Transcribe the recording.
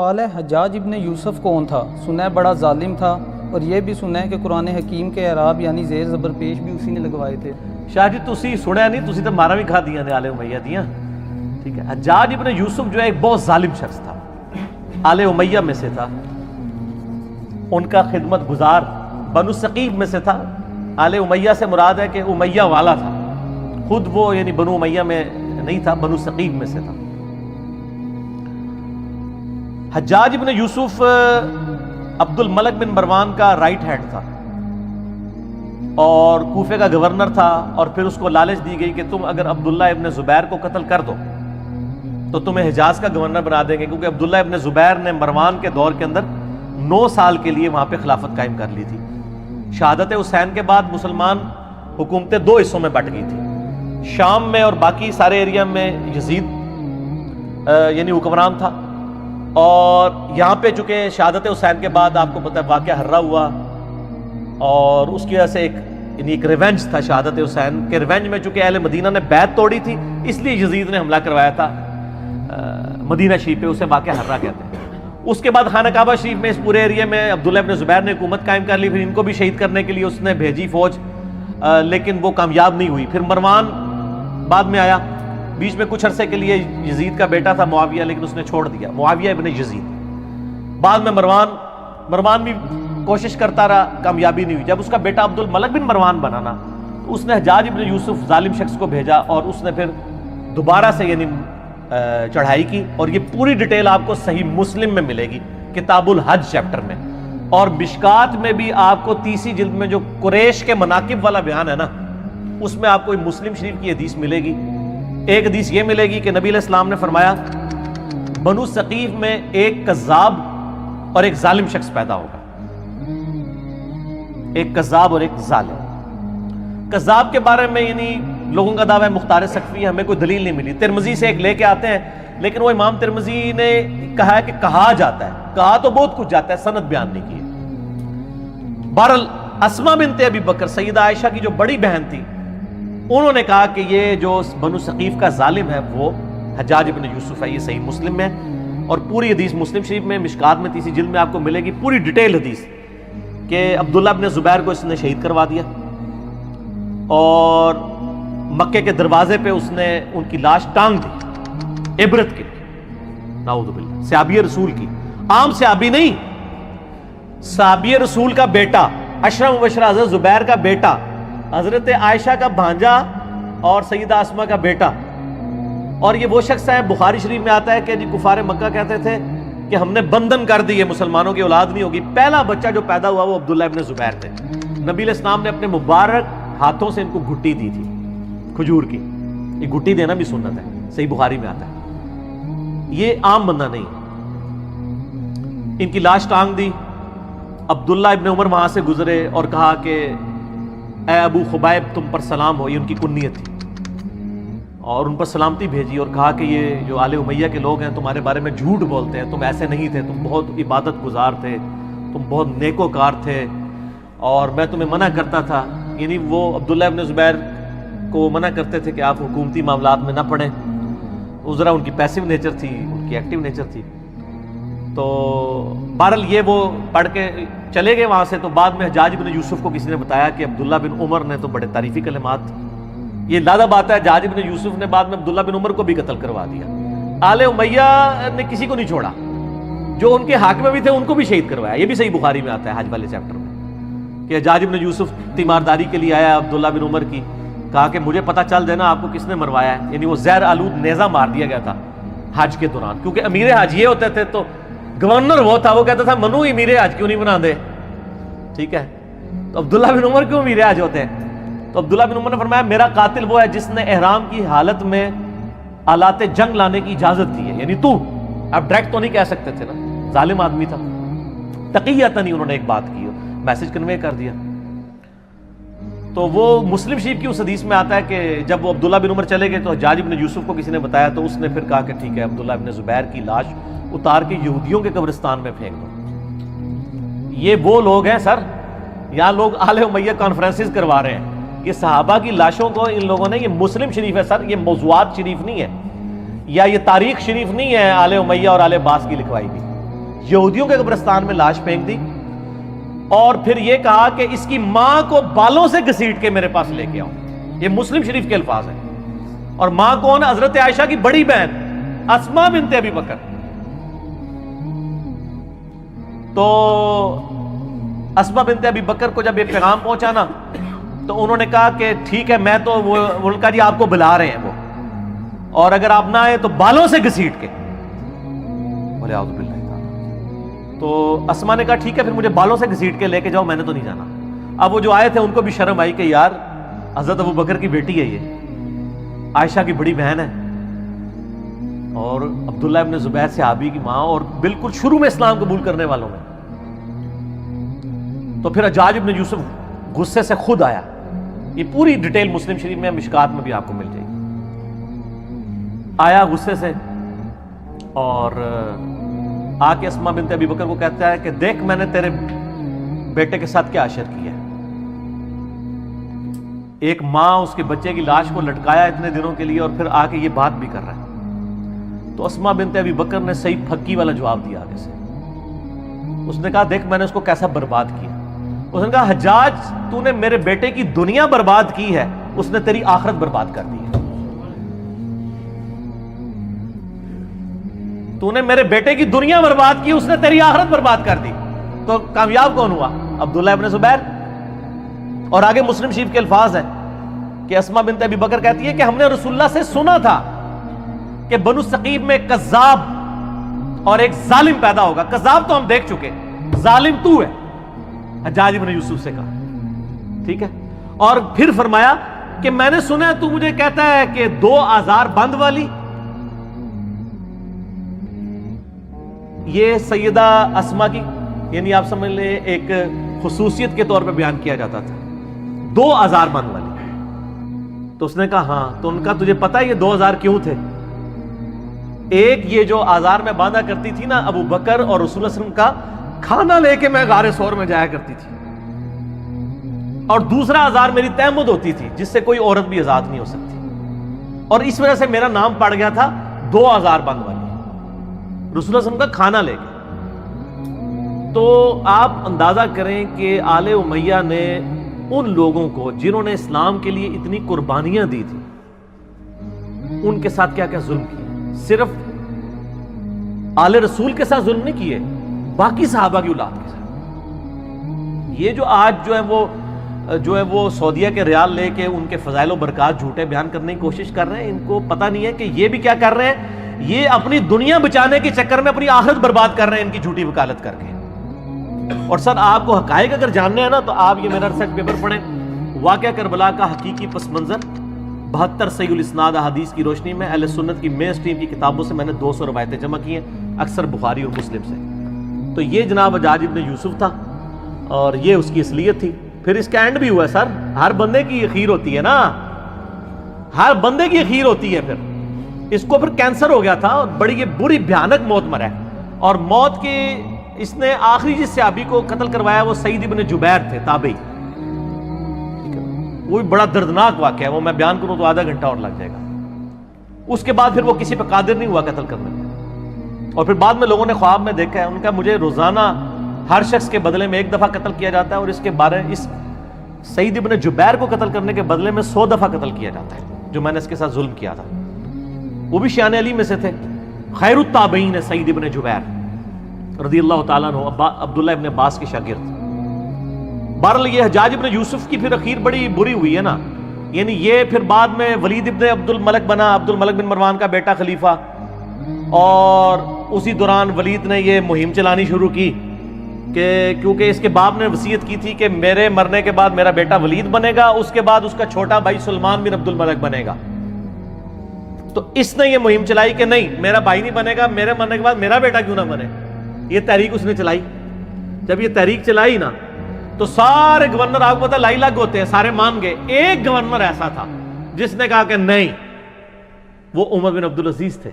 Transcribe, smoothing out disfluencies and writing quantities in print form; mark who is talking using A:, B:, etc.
A: سوال ہے حجاج ابن یوسف کون تھا؟ سنا ہے بڑا ظالم تھا، اور یہ بھی سنا ہے کہ قرآن حکیم کے اعراب یعنی زیر زبر پیش بھی اسی نے لگوائے تھے۔
B: شاہ جی تسی سنیا نہیں، تسی تو مارا بھی کھا دیا نے آل امیہ دیاں، ٹھیک ہے۔ حجاج ابن یوسف جو ہے ایک بہت ظالم شخص تھا، آل امیہ میں سے تھا، ان کا خدمت گزار بنو ثقیف میں سے تھا۔ آل امیہ سے مراد ہے کہ امیہ والا تھا، خود وہ یعنی بنو امیہ میں نہیں تھا، بنو ثقیف میں سے تھا۔ حجاج ابن یوسف عبد الملک بن مروان کا رائٹ ہینڈ تھا اور کوفے کا گورنر تھا، اور پھر اس کو لالچ دی گئی کہ تم اگر عبداللہ ابن زبیر کو قتل کر دو تو تمہیں حجاز کا گورنر بنا دیں گے، کیونکہ عبداللہ ابن زبیر نے مروان کے دور کے اندر 9 سال کے لیے وہاں پہ خلافت قائم کر لی تھی۔ شہادت حسین کے بعد مسلمان حکومتیں 2 حصوں میں بٹ گئی تھی، شام میں اور باقی سارے ایریا میں یزید یعنی حکمران تھا، اور یہاں پہ چونکہ شہادت حسین کے بعد آپ کو پتہ ہے واقعہ ہررا ہوا، اور اس کی وجہ سے ایک ریونج تھا شہادت حسین کے ریونج میں، چونکہ اہل مدینہ نے بیعت توڑی تھی اس لیے یزید نے حملہ کروایا تھا مدینہ شریف پہ، اسے واقعہ ہررا کہتے ہیں۔ اس کے بعد خانہ کعبہ شریف میں اس پورے ایریا میں عبداللہ ابن زبیر نے حکومت قائم کر لی، پھر ان کو بھی شہید کرنے کے لیے اس نے بھیجی فوج، لیکن وہ کامیاب نہیں ہوئی۔ پھر مروان بعد میں آیا، بیچ میں کچھ عرصے کے لیے یزید کا بیٹا تھا معاویہ، لیکن اس نے چھوڑ دیا، معاویہ ابن یزید۔ بعد میں مروان بھی کوشش کرتا رہا، کامیابی نہیں ہوئی۔ جب اس کا بیٹا عبد الملک بن مروان بنا نا، اس نے حجاج ابن یوسف ظالم شخص کو بھیجا، اور اس نے پھر دوبارہ سے یعنی چڑھائی کی، اور یہ پوری ڈیٹیل آپ کو صحیح مسلم میں ملے گی، کتاب الحج چیپٹر میں، اور مشکات میں بھی آپ کو 30 جلد میں جو قریش کے مناقب والا بیان ہے نا، اس میں آپ کو مسلم شریف کی حدیث ملے گی۔ ایک حدیث یہ ملے گی کہ نبی علیہ السلام نے فرمایا بنو ثقیف میں ایک کذاب اور ایک ظالم شخص پیدا ہوگا، ایک کذاب اور ایک ظالم۔ کذاب کے بارے میں یعنی لوگوں کا دعویٰ ہے مختار سقفی، ہمیں کوئی دلیل نہیں ملی، ترمذی سے ایک لے کے آتے ہیں، لیکن وہ امام ترمذی نے کہا ہے کہ کہا جاتا ہے، کہا تو بہت کچھ جاتا ہے، سند بیان نہیں کی۔ بہرحال اسما بنت ابی بکر سیدہ عائشہ کی جو بڑی بہن تھی، انہوں نے کہا کہ یہ جو بنو ثقیف کا ظالم ہے وہ حجاج ابن یوسف ہے، یہ صحیح مسلم میں، اور پوری حدیث مسلم شریف میں مشکات میں 30 جلد میں آپ کو ملے گی پوری ڈیٹیل حدیث، کہ عبداللہ ابن زبیر کو اس نے شہید کروا دیا، اور مکے کے دروازے پہ اس نے ان کی لاش ٹانگ دی عبرت کے لیے، نعوذ باللہ، صحابی رسول کی، عام صحابی نہیں، صحابی رسول کا بیٹا، اشرف مبشرہ حضرت زبیر کا بیٹا، حضرت عائشہ کا بھانجا اور سیدہ اسما کا بیٹا، اور یہ وہ شخص ہے، بخاری شریف میں آتا ہے کہ جی کفار مکہ کہتے تھے کہ ہم نے بندھن کر دی ہے، مسلمانوں کی اولاد نہیں ہوگی۔ پہلا بچہ جو پیدا ہوا وہ عبداللہ ابن زبیر تھے۔ نبی علیہ السلام نے اپنے مبارک ہاتھوں سے ان کو گھٹی دی تھی کھجور کی، یہ گھٹی دینا بھی سنت ہے، صحیح بخاری میں آتا ہے، یہ عام بندہ نہیں۔ ان کی لاش ٹانگ دی، عبداللہ ابن عمر وہاں سے گزرے اور کہا کہ اے ابو خبیب تم پر سلام ہو، یہ ان کی کنیت تھی، اور ان پر سلامتی بھیجی، اور کہا کہ یہ جو آل امیہ کے لوگ ہیں تمہارے بارے میں جھوٹ بولتے ہیں، تم ایسے نہیں تھے، تم بہت عبادت گزار تھے، تم بہت نیکوکار تھے، اور میں تمہیں منع کرتا تھا، یعنی وہ عبداللہ ابن زبیر کو منع کرتے تھے کہ آپ حکومتی معاملات میں نہ پڑیں، ذرا ان کی پیسو نیچر تھی، ان کی ایکٹیو نیچر تھی۔ تو بہرحال یہ وہ پڑھ کے چلے گئے وہاں سے، تو بعد میں حجاج بن یوسف کو کسی نے بتایا کہ عبداللہ بن عمر نے تو بڑے تعریفی کلمات، یہ لادہ بات ہے، حجاج بن یوسف نے بعد میں عبداللہ بن عمر کو بھی قتل کروا دیا۔ آل امیہ نے کسی کو نہیں چھوڑا، جو ان کے حاکم میں بھی تھے ان کو بھی شہید کروایا، یہ بھی صحیح بخاری میں آتا ہے حج والے چیپٹر میں، کہ حجاج بن یوسف تیمارداری کے لیے آیا عبداللہ بن عمر کی، کہا کہ مجھے پتہ چل دینا آپ کو کس نے مروایا ہے، یعنی وہ زہر آلود نیزہ مار دیا گیا تھا حج کے دوران، کیونکہ امیر حج یہ ہوتے تھے، تو گورنر وہ تھا، وہ کہتا تھا منو امیر حج کیوں نہیں بنا دے، ٹھیک ہے، تو عبداللہ بن عمر کیوں امیر حج ہوتے ہیں؟ تو عبداللہ بن عمر نے فرمایا میرا قاتل وہ ہے جس نے احرام کی حالت میں آلات جنگ لانے کی اجازت دی ہے، یعنی تو اب ڈائریکٹ تو نہیں کہہ سکتے تھے نا، ظالم آدمی تھا، تقیۃ نہیں انہوں نے ایک بات کی، میسج کنوے کر دیا۔ تو وہ مسلم شریف کی اس حدیث میں آتا ہے کہ جب وہ عبداللہ بن عمر چلے گئے تو حجاج بن یوسف کو کسی نے بتایا، تو اس نے پھر کہا کہ ٹھیک ہے عبداللہ بن زبیر کی لاش اتار کے یہودیوں کے قبرستان میں پھینک دو۔ یہ وہ لوگ ہیں سر، یہاں لوگ آل امیہ کانفرنسز کروا رہے ہیں، یہ صحابہ کی لاشوں کو ان لوگوں نے، یہ مسلم شریف ہے سر، یہ موضوعات شریف نہیں ہے، یا یہ تاریخ شریف نہیں ہے آل امیہ اور آل عباس کی لکھوائی بھی، یہودیوں کے قبرستان میں لاش پھینک دی اور پھر یہ کہا کہ اس کی ماں کو بالوں سے گھسیٹ کے میرے پاس لے کے آؤ. یہ مسلم شریف کے الفاظ ہیں. اور ماں کون؟ حضرت عائشہ کی بڑی بہن اسماء بنت ابی بکر. تو اسماء بنت ابی بکر کو جب یہ پیغام پہنچا نا تو انہوں نے کہا کہ ٹھیک ہے میں تو وہ کا جی آپ کو بلا رہے ہیں وہ, اور اگر آپ نہ آئے تو بالوں سے گھسیٹ کے. بولے اعوذ باللہ. تو اسماء نے کہا ٹھیک ہے پھر مجھے بالوں سے گھسیٹ کے لے کے جاؤ, میں نے تو نہیں جانا. اب وہ جو آئے تھے ان کو بھی شرم آئی کہ یار حضرت ابو بکر کی بیٹی ہے, یہ عائشہ کی بڑی بہن ہے, اور عبداللہ ابن زبیر صحابی کی ماں, اور بالکل شروع میں اسلام قبول کرنے والوں میں. تو پھر حجاج ابن یوسف غصے سے خود آیا. یہ پوری ڈیٹیل مسلم شریف میں, مشکات میں بھی آپ کو مل جائے گی. آیا غصے سے اور آ کے اسماء بنت ابی بکر کو کہتا ہے کہ دیکھ میں نے تیرے بیٹے کے ساتھ کیا اشر کیا ہے. ایک ماں اس کے بچے کی لاش کو لٹکایا اتنے دنوں کے لیے اور پھر آ کے یہ بات بھی کر رہا ہے. تو اسماء بنت ابی بکر نے صحیح پھکی والا جواب دیا آگے سے. اس نے کہا دیکھ میں نے اس کو کیسا برباد کیا. اس نے کہا حجاج تو نے میرے بیٹے کی دنیا برباد کی ہے, اس نے تیری آخرت برباد کر دی ہے. تو نے میرے بیٹے کی دنیا برباد کی, اس نے تیری آخرت برباد کر دی. تو کامیاب کون ہوا؟ عبداللہ ابن زبیر. اور آگے مسلم شریف کے الفاظ ہیں کہ اسماء بنت ابی بکر کہتی ہے کہ ہم نے رسول اللہ سے سنا تھا کہ بنو ثقیف میں ایک کذاب اور ایک ظالم پیدا ہوگا. کذاب تو ہم دیکھ چکے, ظالم تو ہے. حجاج ابن یوسف سے کہا ٹھیک ہے. اور پھر فرمایا کہ میں نے سنا تو مجھے کہتا ہے کہ 2 آزار بند والی. یہ سیدہ اسماء کی یعنی آپ سمجھ لیں ایک خصوصیت کے طور پہ بیان کیا جاتا تھا, 2 آزار بند والی. تو اس نے کہا ہاں. تو ان کا تجھے پتا ہے یہ 2 آزار کیوں تھے؟ ایک یہ جو آزار میں باندھا کرتی تھی نا ابو بکر اور رسول اللہ صلی اللہ علیہ وسلم کا کھانا لے کے میں غار ثور میں جایا کرتی تھی, اور دوسرا آزار میری تہمت ہوتی تھی جس سے کوئی عورت بھی آزاد نہیں ہو سکتی, اور اس وجہ سے میرا نام پڑ گیا تھا 2 آزار بند والی, رسول اللہ صلی اللہ علیہ وسلم کا کھانا لے کے. تو آپ اندازہ کریں کہ آل امیہ نے ان لوگوں کو جنہوں نے اسلام کے لیے اتنی قربانیاں دی تھی ان کے ساتھ کیا کیا ظلم کیے. صرف آل رسول کے ساتھ ظلم نہیں کیے, باقی صحابہ کی اولاد کے ساتھ. یہ جو آج جو ہے وہ سعودیہ کے ریال لے کے ان کے فضائل و برکات جھوٹے بیان کرنے کی کوشش کر رہے ہیں, ان کو پتہ نہیں ہے کہ یہ بھی کیا کر رہے ہیں, یہ اپنی دنیا بچانے کے چکر میں اپنی آخرت برباد کر رہے ہیں ان کی جھوٹی وکالت کر کے. اور سر آپ کو حقائق اگر جاننے ہیں نا تو آپ یہ میرا ریسرچ پیپر پڑھیں, واقعہ کربلا کا حقیقی پس منظر 72 صحیح الاسناد احادیث کی روشنی میں اہل سنت کی مین اسٹریم کی کتابوں سے میں نے 200 روایتیں جمع کی ہیں, اکثر بخاری اور مسلم سے. تو یہ جناب حجاج ابن یوسف تھا اور یہ اس کی اصلیت تھی. پھر اس کا اینڈ بھی ہوا ہے سر, ہر بندے کی اخیر ہوتی ہے نا, ہر بندے کی اخیر ہوتی ہے. پھر اس کو پھر کینسر ہو گیا تھا اور بڑی یہ بری بھیانک موت مرا ہے, اور موت کی اس نے آخری جس صحابی کو قتل کروایا وہ سعید ابن جبیر تھے تابعی. وہ بھی بڑا دردناک واقعہ ہے, وہ میں بیان کروں تو آدھا گھنٹہ اور لگ جائے گا. اس کے بعد پھر وہ کسی پہ قادر نہیں ہوا قتل کرنے میں, اور پھر بعد میں لوگوں نے خواب میں دیکھا ہے, ان کا مجھے روزانہ ہر شخص کے بدلے میں 1 دفعہ قتل کیا جاتا ہے, اور اس کے بارے اس سعید ابن جبیر کو قتل کرنے کے بدلے میں 100 دفعہ قتل کیا جاتا ہے جو میں نے اس کے ساتھ ظلم کیا تھا. وہ بھی شیان علی میں سے تھے, خیر التابعین ہے سعید ابن جبیر رضی اللہ تعالیٰ عنہ, عبداللہ ابن عباس کے شاگرد. بہرحال یہ حجاج ابن یوسف کی پھر اخیر بڑی بری ہوئی ہے نا, یعنی یہ پھر بعد میں ولید ابن عبد الملک بنا, عبد الملک بن مروان کا بیٹا خلیفہ, اور اسی دوران ولید نے یہ مہم چلانی شروع کی کہ کیونکہ اس کے باپ نے وصیت کی تھی کہ میرے مرنے کے بعد میرا بیٹا ولید بنے گا, اس کے بعد اس کا چھوٹا بھائی سلمان بن عبد الملک بنے گا. تو اس نے یہ مہم چلائی کہ نہیں میرا بھائی نہیں بنے گا, میرے مرنے کے بعد میرا بیٹا کیوں نہ بنے. یہ تحریک اس نے چلائی. جب یہ تحریک چلائی نا تو سارے گورنر آپ کو پتا لائی لگ ہوتے ہیں, سارے مان گئے. ایک گورنر ایسا تھا جس نے کہا کہ نہیں, وہ عمر بن عبدالعزیز تھے.